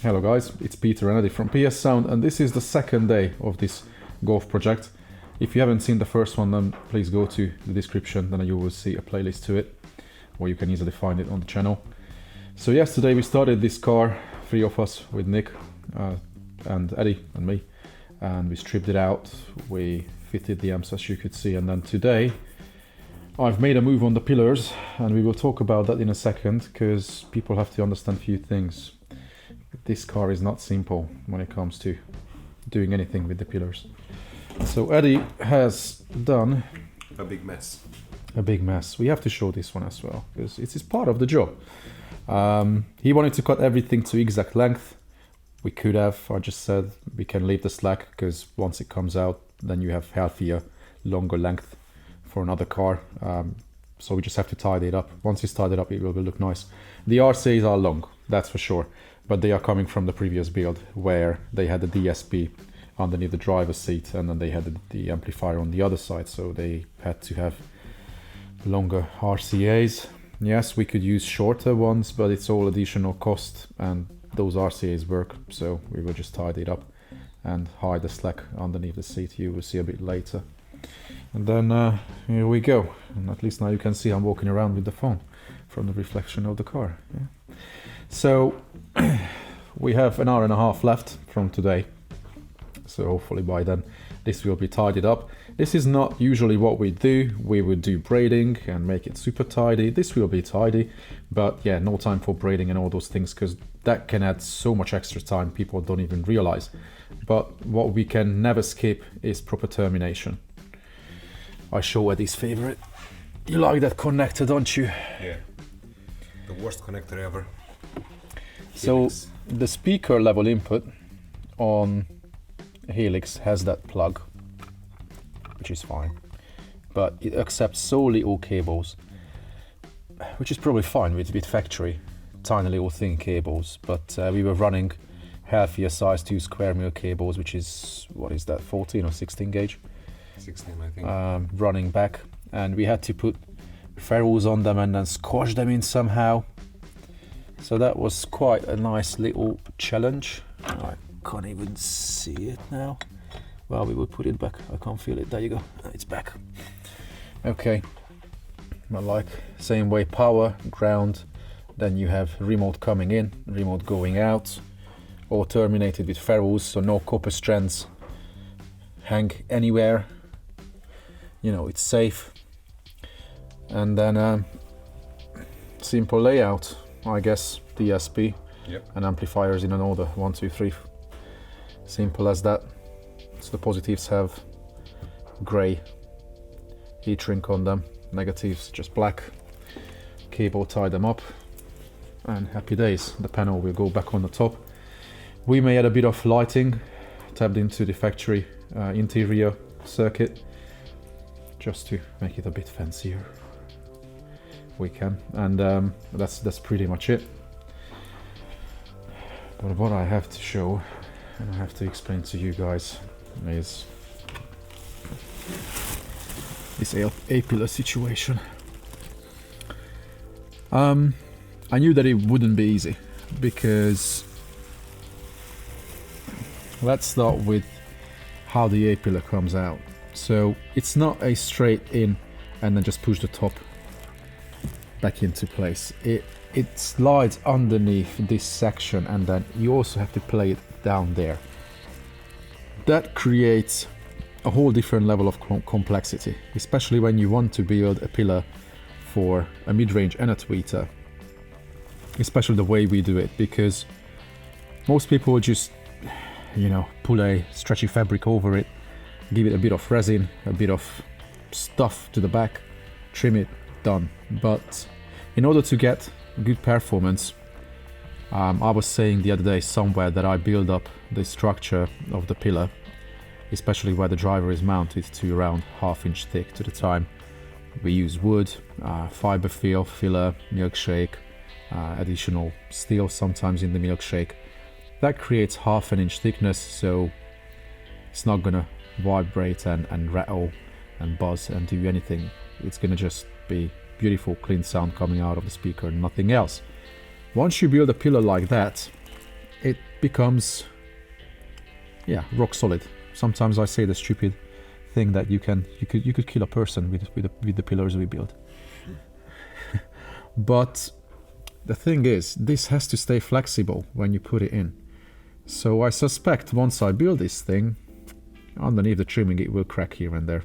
Hello guys, it's Peter and Eddie from PS Sound, and this is the second day of this golf project. If you haven't seen the first one, then please go to the description, then you will see a playlist to it, or you can easily find it on the channel. So yesterday we started this car, three of us with Nick and Eddie and me, and we stripped it out, we fitted the amps as you could see, and then today I've made a move on the pillars, and we will talk about that in a second, because people have to understand a few things. This car is not simple when it comes to doing anything with the pillars. So Eddie has done a big mess. A big mess. We have to show this one as well, because it is part of the job. He wanted to cut everything to exact length. We could have, I just said we can leave the slack, because once it comes out, then you have healthier, longer length for another car. So we just have to tidy it up. Once it's tidied up, it will look nice. The RCAs are long, that's for sure, but they are coming from the previous build where they had the DSP underneath the driver's seat, and then they had the amplifier on the other side, so they had to have longer RCAs. Yes, we could use shorter ones, but it's all additional cost, and those RCAs work, so we will just tidy it up and hide the slack underneath the seat. You will see a bit later. And then here we go, and at least now you can see I'm walking around with the phone from the reflection of the car. Yeah. So we have an hour and a half left from today, so hopefully by then this will be tidied up. This is not usually what we do. We would do braiding and make it super tidy. This will be tidy, but yeah, no time for braiding and all those things, because that can add so much extra time people don't even realize. But what we can never skip is proper termination. I show Eddie's favorite. You like that connector, don't you? Yeah, the worst connector ever. So Helix. the speaker level input on Helix has that plug, which is fine, but it accepts solely all cables, which is probably fine with factory tiny little thin cables, but we were running healthier size 2 square mil cables, which is, what is that, 14 or 16 gauge? 16, I think. Running back, and we had to put ferrules on them and then squash them in somehow. So that was quite a nice little challenge. I can't even see it now. Well, we will put it back. I can't feel it. There you go. It's back. Okay. But like, same way, power, ground. Then you have remote coming in, remote going out. All terminated with ferrules, so no copper strands hang anywhere. You know, it's safe. And then simple layout, I guess. DSP, yep. And amplifiers in an order, 1, 2, 3. Simple as that. So the positives have grey heat shrink on them, negatives just black. Cable tie them up, and happy days. The panel will go back on the top. We may add a bit of lighting tapped into the factory interior circuit, just to make it a bit fancier. We can, and that's pretty much it. But what I have to show, and I have to explain to you guys, is this A-pillar situation. I knew that it wouldn't be easy, because let's start with how the A-pillar comes out. So it's not a straight in and then just push the top back into place. It slides underneath this section, and then you also have to play it down there. That creates a whole different level of complexity, especially when you want to build a pillar for a mid-range and a tweeter, especially the way we do it, because most people just, you know, pull a stretchy fabric over it, give it a bit of resin, a bit of stuff to the back, trim it, done. But in order to get good performance, I was saying the other day somewhere that I build up the structure of the pillar, especially where the driver is mounted, to around 1/2 inch thick to the time. We use wood, fiber filler, milkshake, additional steel sometimes in the milkshake. That creates 1/2 inch thickness, so it's not gonna vibrate and rattle and buzz and do anything. It's gonna just be beautiful clean sound coming out of the speaker and nothing else. Once you build a pillar like that, it becomes, yeah, rock solid. Sometimes I say the stupid thing that you could kill a person with the pillars we build. But the thing is, this has to stay flexible when you put it in. So I suspect once I build this thing, underneath the trimming it will crack here and there.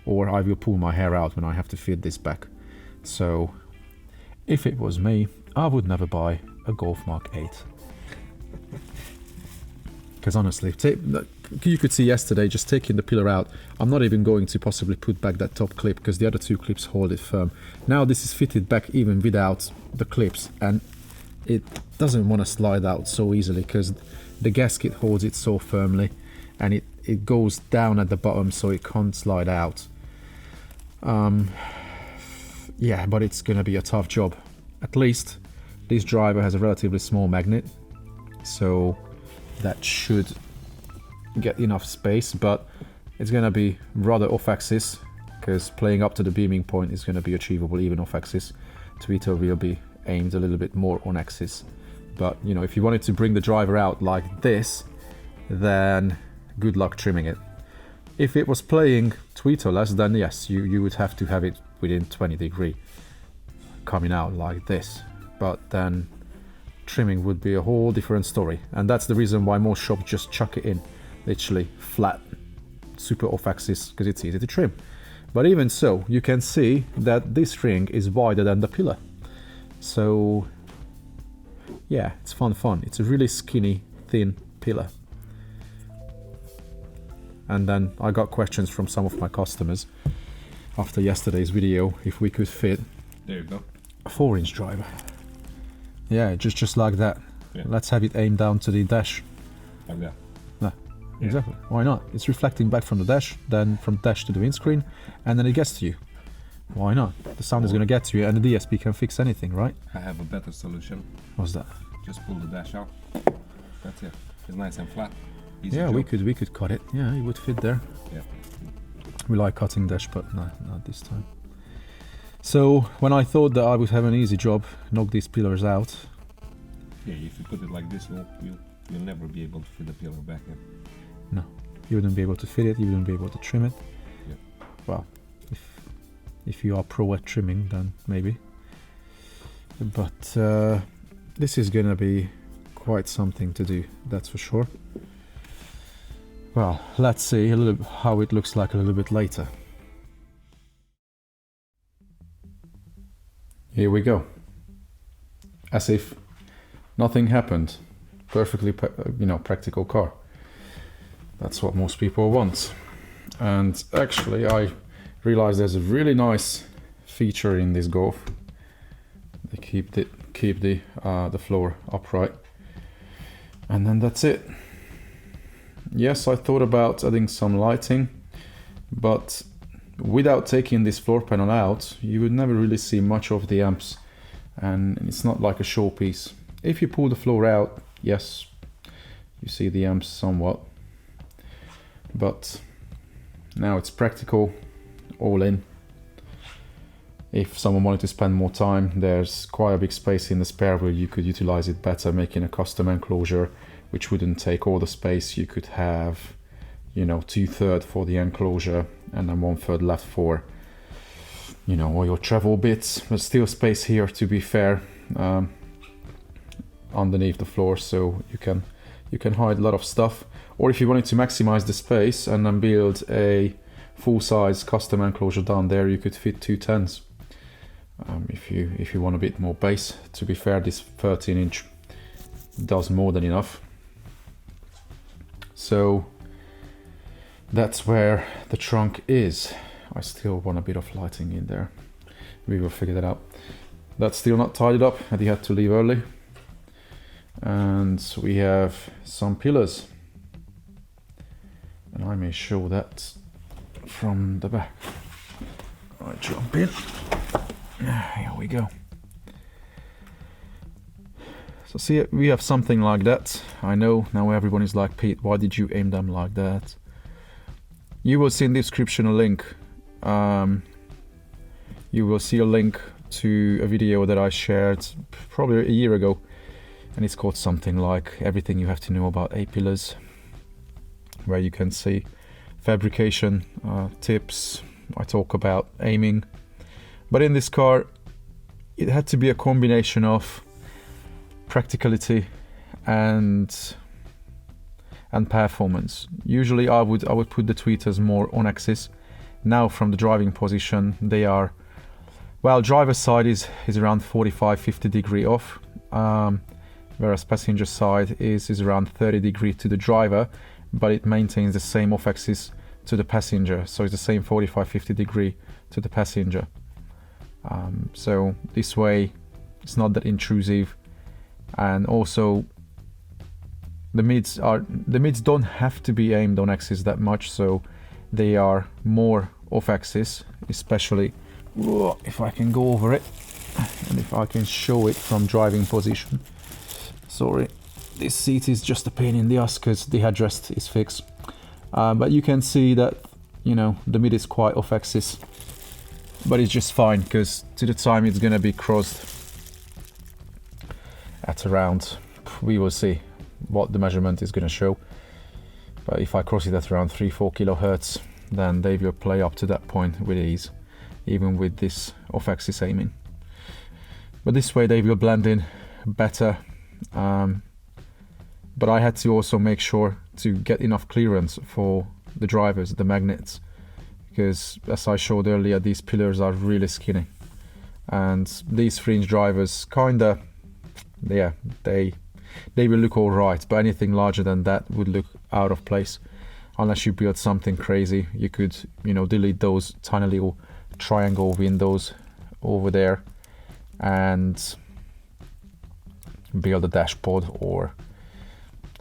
Or I will pull my hair out when I have to fit this back. So if it was me, I would never buy a Golf Mark 8. Because honestly, you could see yesterday, just taking the pillar out, I'm not even going to possibly put back that top clip because the other two clips hold it firm. Now this is fitted back even without the clips, and it doesn't want to slide out so easily because the gasket holds it so firmly, and it goes down at the bottom so it can't slide out. Yeah, but it's gonna be a tough job. At least this driver has a relatively small magnet, so that should get enough space, but it's gonna be rather off axis because playing up to the beaming point is gonna be achievable even off axis. Tweeter will be aimed a little bit more on axis, but you know, if you wanted to bring the driver out like this, then good luck trimming it. If it was playing tweeterless, then yes, you would have to have it within 20 degree coming out like this, but then trimming would be a whole different story, and that's the reason why most shops just chuck it in literally flat, super off axis, because it's easy to trim. But even so, you can see that this ring is wider than the pillar, so yeah, it's fun. It's a really skinny, thin pillar. And then I got questions from some of my customers after yesterday's video if we could fit, there you go, a 4-inch driver. Yeah, just like that. Yeah. Let's have it aimed down to the dash. like that. No, Yeah. exactly. Why not? It's reflecting back from the dash, then from dash to the windscreen, and then it gets to you. Why not? The sound is going to get to you, and the DSP can fix anything, right? I have a better solution. What's that? Just pull the dash out. That's it. It's nice and flat. Easy Yeah, job. we could cut it. Yeah, it would fit there. Yeah. We like cutting dash, but no, not this time. So when I thought that I would have an easy job, knock these pillars out. Yeah, if you put it like this, you'll never be able to fit the pillar back in. No, you wouldn't be able to fit it. You wouldn't be able to trim it. Yeah. Well, if you are pro at trimming, then maybe. But this is gonna be quite something to do, that's for sure. Well, let's see a little how it looks like a little bit later. Here we go. As if nothing happened. Perfectly, practical car. That's what most people want. And actually, I realized there's a really nice feature in this Golf. They keep the floor upright, and then that's it. Yes, I thought about adding some lighting, but without taking this floor panel out, you would never really see much of the amps, and it's not like a showpiece. If you pull the floor out, yes, you see the amps somewhat, but now it's practical, all in. If someone wanted to spend more time, there's quite a big space in the spare wheel. You could utilize it better, making a custom enclosure which wouldn't take all the space. You could have, 2/3 for the enclosure and then 1/3 left for, all your travel bits. There's still space here, to be fair, underneath the floor, so you can hide a lot of stuff. Or if you wanted to maximize the space and then build a full-size custom enclosure down there, you could fit 2 10s. If you want a bit more bass. To be fair, this 13-inch does more than enough. So that's where the trunk is. I still want a bit of lighting in there. We will figure that out. That's still not tidied up, and he had to leave early. And we have some pillars, and I may show that from the back. I jump in. Here we go. So see, we have something like that. I know now everyone is like, Pete, why did you aim them like that? You will see in the description a link. You will see a link to a video that I shared probably a year ago, and it's called something like Everything You Have to Know About A-Pillars, where you can see fabrication tips. I talk about aiming, but in this car it had to be a combination of practicality and performance. Usually I would put the tweeters more on axis. Now from the driving position they are, well, driver's side is around 45-50 degree off, whereas passenger side is around 30 degree to the driver, but it maintains the same off axis to the passenger, so it's the same 45-50 degree to the passenger. So this way it's not that intrusive, and also the mids don't have to be aimed on axis that much, so they are more off axis, especially if I can go over it and if I can show it from driving position. Sorry, this seat is just a pain in the ass because the headrest is fixed, but you can see that, you know, the mid is quite off axis, but it's just fine because to the time it's gonna be crossed at around, we will see what the measurement is going to show, but if I cross it at around 3-4 kilohertz, then they will play up to that point with ease, even with this off-axis aiming. But this way they will blend in better, but I had to also make sure to get enough clearance for the drivers, the magnets, because as I showed earlier, these pillars are really skinny, and these fringe drivers kinda, yeah, they will look all right, but anything larger than that would look out of place. Unless you build something crazy, you could, you know, delete those tiny little triangle windows over there and build a dashboard, or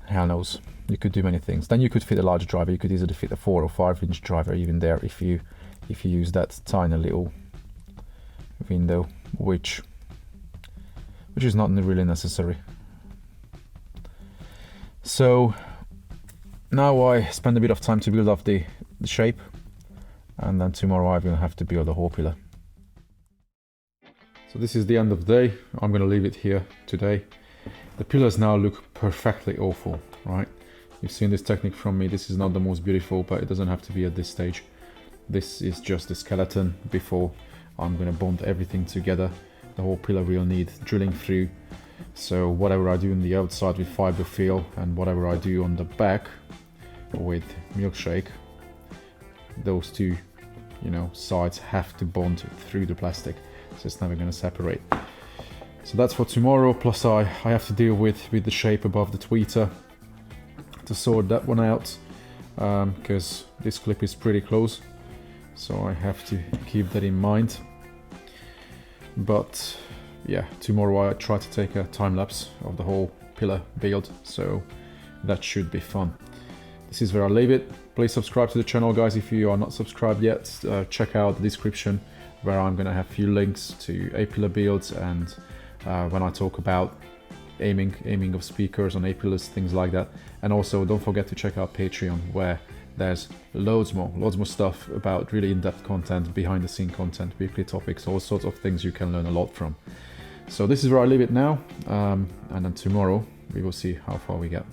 hell knows, you could do many things. Then you could fit a large driver. You could easily fit a 4 or 5 inch driver even there if you use that tiny little window, which is not really necessary. So now I spend a bit of time to build up the shape, and then tomorrow I will have to build a whole pillar. So this is the end of the day. I'm going to leave it here today. The pillars now look perfectly awful, right? You've seen this technique from me. This is not the most beautiful, but it doesn't have to be at this stage. This is just the skeleton before I'm going to bond everything together. The whole pillar will need drilling through. So whatever I do on the outside with fiber fill and whatever I do on the back with milkshake, those two, you know, sides have to bond through the plastic, so it's never going to separate. So that's for tomorrow. Plus I have to deal with the shape above the tweeter to sort that one out, because this clip is pretty close, so I have to keep that in mind. But yeah, tomorrow I try to take a time lapse of the whole pillar build, so that should be fun. This is where I leave it. Please subscribe to the channel, guys, if you are not subscribed yet. Check out the description where I'm gonna have a few links to A-pillar builds, and when I talk about aiming of speakers on A-pillars, things like that. And also don't forget to check out Patreon, where there's loads more stuff about really in-depth content, behind the scene content, weekly topics, all sorts of things you can learn a lot from. So this is where I leave it now, and then tomorrow we will see how far we get.